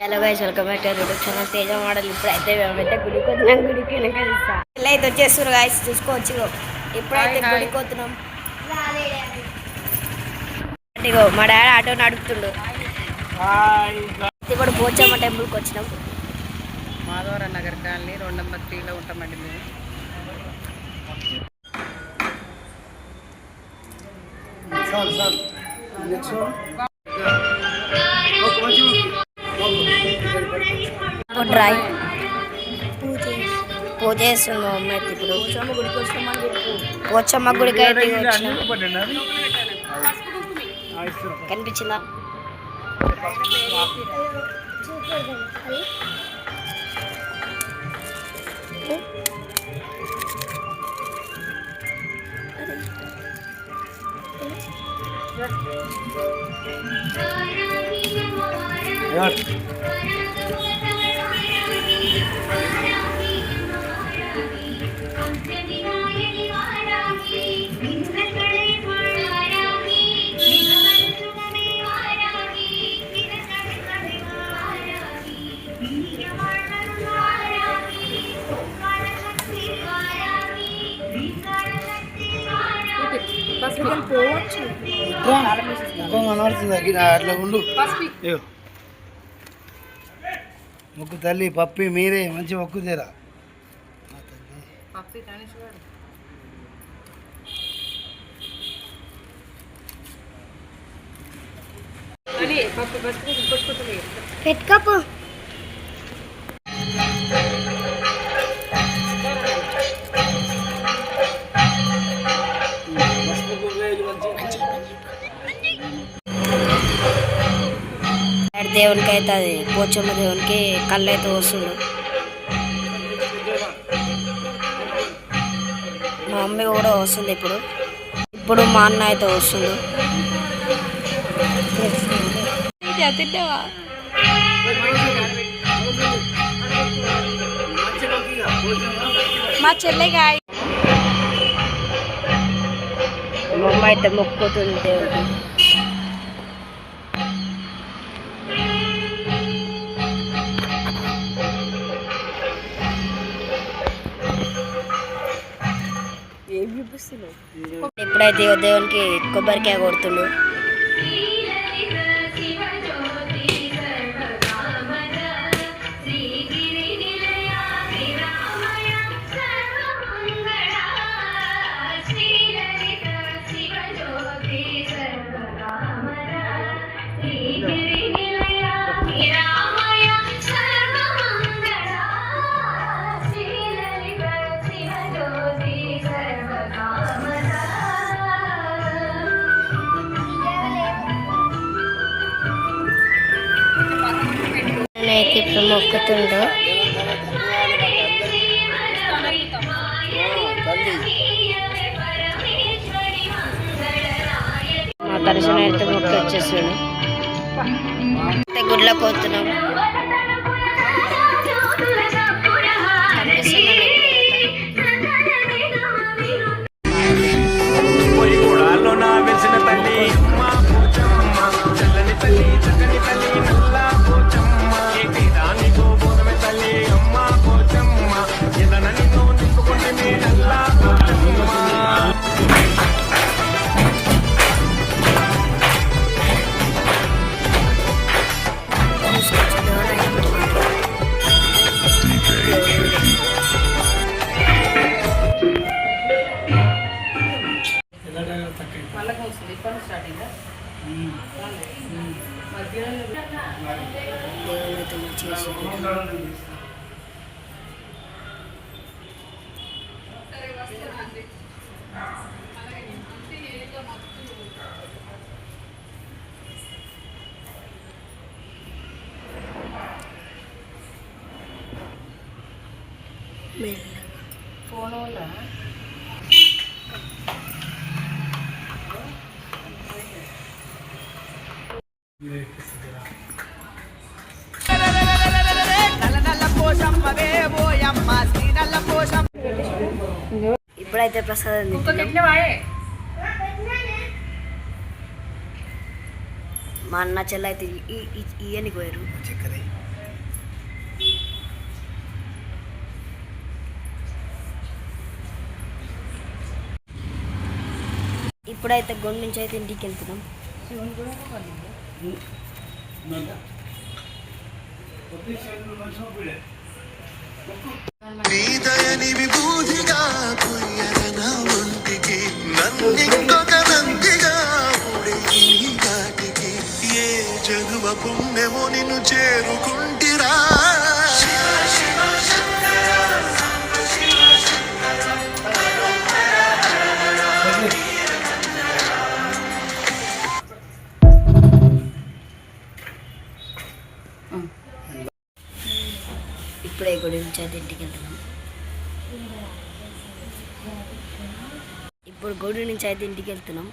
Hello guys, welcome back to YouTube channel Teja model. ఇప్పుడైతే మేమైతే గుడికి వస్తున్నాం. గుడికి వెనక ఇలా అయితే వచ్చేస్తారు గాయస్, చూసుకోవచ్చు. ఇప్పుడైతే గుడికి వస్తున్నాం. ఇగో మా డాడీ ఆటో నడుపుతుండు. ఇప్పుడు పోచమ్మ టెంపుల్కి వచ్చినాం. మాధవర నగర్ కాలనీ 203లో ఉంటామండి మేము. డ్రై పూజ చేస్తుంది మా అమ్మ. అయితే ఇప్పుడు పోచమ్మ గుడికి అయితే కనిపించిందా? అట్లా ఉండు. మొక్కు తల్లి పప్పి మీరే మంచి మొక్కు తీరా. పెట్టుకోపు. దేవునికి అయితే అది పోచమ్మ దేవునికి కళ్ళు అయితే వస్తుండు. మా మమ్మీ కూడా వస్తుంది. ఇప్పుడు మా అన్న అయితే వస్తుండు. తింటావా? మా చెల్లెగా మా అమ్మ అయితే మొక్కుతుంది దేవుడికి. ఇప్పుడైతే దేవునికి కొబ్బరికాయ కొడుతుండు. అయితే ఇప్పుడు మొక్కుతుండు. మా దర్శనం అయితే మొక్కి వచ్చేసాడు. గుడిలోకి పోతున్నాం. ఫోన్ వల్ల ఇప్పుడైతే ప్రసాదం మా అన్న చెల్ల అయితే ఇయనికి పోయారు. ఇప్పుడైతే గుడి నుంచి అయితే ఇంటికి వెళ్తున్నాం. శివుని కూడా పడింది. నీదయని విభూతిగా కొయ్యరన ఒంటికి నన్నింకొక నందిగా ఉడే ఈ ఘాటికి ఏ జనుమ పుణ్యమో నిన్ను చేరుకుంటిరా. ఇప్పుడే గుడి నుంచి అయితే ఇంటికి వెళ్తున్నాం. ఇప్పుడు గుడి నుంచి అయితే ఇంటికి వెళ్తున్నాం.